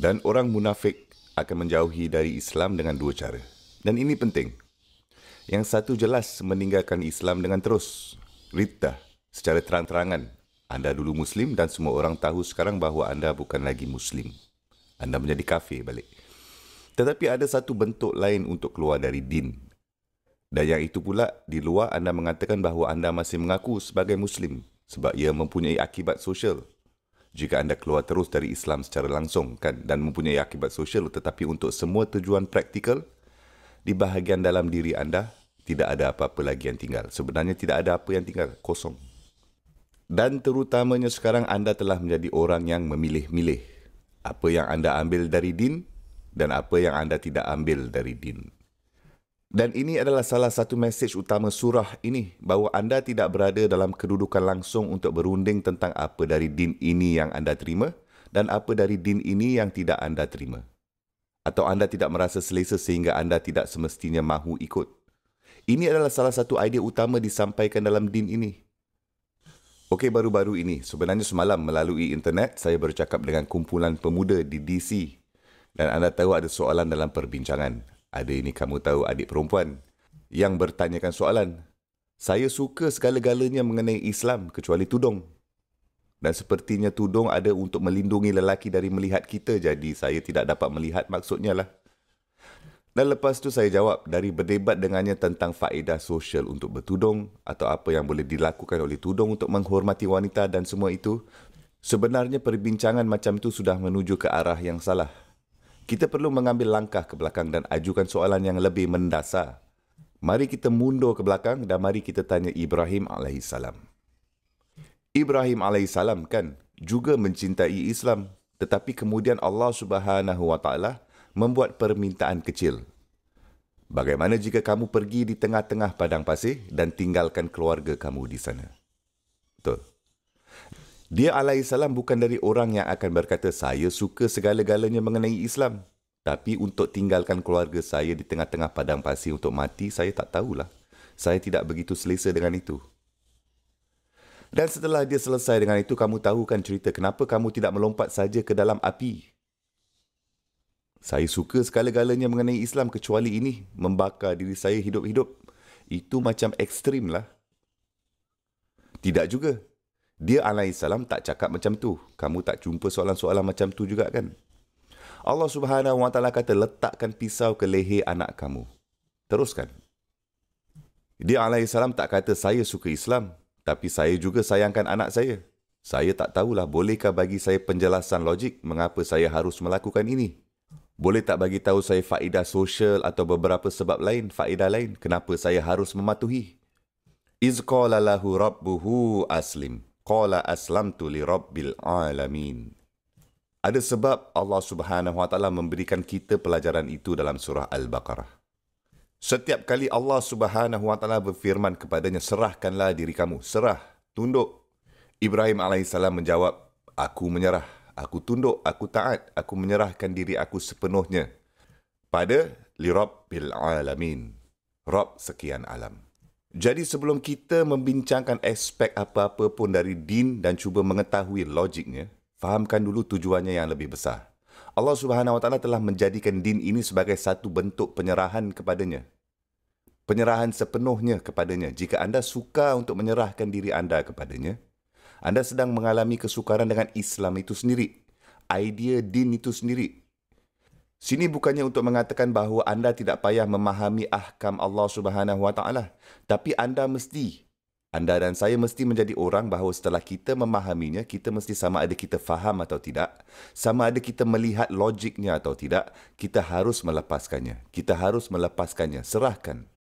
Dan orang munafik akan menjauhi dari Islam dengan dua cara. Dan ini penting. Yang satu jelas meninggalkan Islam dengan terus. Riddah, secara terang-terangan. Anda dulu Muslim dan semua orang tahu sekarang bahawa anda bukan lagi Muslim. Anda menjadi kafir balik. Tetapi ada satu bentuk lain untuk keluar dari din. Dan yang itu pula, di luar anda mengatakan bahawa anda masih mengaku sebagai Muslim sebab ia mempunyai akibat sosial. Jika anda keluar terus dari Islam secara langsung kan, dan mempunyai akibat sosial, tetapi untuk semua tujuan praktikal, di bahagian dalam diri anda, tidak ada apa-apa lagi yang tinggal. Sebenarnya tidak ada apa yang tinggal, kosong. Dan terutamanya sekarang anda telah menjadi orang yang memilih-milih apa yang anda ambil dari din dan apa yang anda tidak ambil dari din. Dan ini adalah salah satu mesej utama surah ini, bahawa anda tidak berada dalam kedudukan langsung untuk berunding tentang apa dari din ini yang anda terima dan apa dari din ini yang tidak anda terima. Atau anda tidak merasa selesa sehingga anda tidak semestinya mahu ikut. Ini adalah salah satu idea utama disampaikan dalam din ini. Okey, baru-baru ini, sebenarnya semalam melalui internet, saya bercakap dengan kumpulan pemuda di DC. Dan anda tahu ada soalan dalam perbincangan. Ada ini kamu tahu adik perempuan yang bertanyakan soalan. Saya suka segala-galanya mengenai Islam kecuali tudung. Dan sepertinya tudung ada untuk melindungi lelaki dari melihat kita. Jadi saya tidak dapat melihat maksudnya lah. Dan lepas tu saya jawab dari berdebat dengannya tentang faedah sosial untuk bertudung atau apa yang boleh dilakukan oleh tudung untuk menghormati wanita dan semua itu. Sebenarnya perbincangan macam itu sudah menuju ke arah yang salah. Kita perlu mengambil langkah ke belakang dan ajukan soalan yang lebih mendasar. Mari kita mundur ke belakang dan mari kita tanya Ibrahim AS. Ibrahim AS kan juga mencintai Islam. Tetapi kemudian Allah SWT membuat permintaan kecil. Bagaimana jika kamu pergi di tengah-tengah padang pasir dan tinggalkan keluarga kamu di sana? Betul. Dia alaihissalam bukan dari orang yang akan berkata, saya suka segala-galanya mengenai Islam. Tapi untuk tinggalkan keluarga saya di tengah-tengah padang pasir untuk mati, saya tak tahulah. Saya tidak begitu selesa dengan itu. Dan setelah dia selesai dengan itu, kamu tahu kan cerita kenapa kamu tidak melompat saja ke dalam api. Saya suka segala-galanya mengenai Islam kecuali ini, membakar diri saya hidup-hidup. Itu macam ekstrim lah. Tidak juga. Dia alaihissalam tak cakap macam tu. Kamu tak jumpa soalan-soalan macam tu juga kan? Allah SWT kata, letakkan pisau ke leher anak kamu. Teruskan. Dia alaihissalam tak kata, saya suka Islam, tapi saya juga sayangkan anak saya. Saya tak tahulah, bolehkah bagi saya penjelasan logik mengapa saya harus melakukan ini? Boleh tak bagi tahu saya faedah sosial atau beberapa sebab lain, faedah lain, kenapa saya harus mematuhi? Iz qala lahu rabbuhu aslim. Qala aslamtu li rabbil alamin. Ada sebab Allah SWT memberikan kita pelajaran itu dalam surah Al-Baqarah. Setiap kali Allah SWT berfirman kepadanya, serahkanlah diri kamu, serah, tunduk. Ibrahim AS menjawab, aku menyerah, aku tunduk, aku taat, aku menyerahkan diri aku sepenuhnya pada li rabbil alamin, Rabb sekian alam. Jadi sebelum kita membincangkan aspek apa-apa pun dari din dan cuba mengetahui logiknya, fahamkan dulu tujuannya yang lebih besar. Allah SWT telah menjadikan din ini sebagai satu bentuk penyerahan kepadanya. Penyerahan sepenuhnya kepadanya. Jika anda suka untuk menyerahkan diri anda kepadanya, anda sedang mengalami kesukaran dengan Islam itu sendiri. Idea din itu sendiri. Sini bukannya untuk mengatakan bahawa anda tidak payah memahami ahkam Allah SWT. Tapi anda dan saya mesti menjadi orang bahawa setelah kita memahaminya, kita mesti sama ada kita faham atau tidak, sama ada kita melihat logiknya atau tidak, kita harus melepaskannya. Kita harus melepaskannya. Serahkan.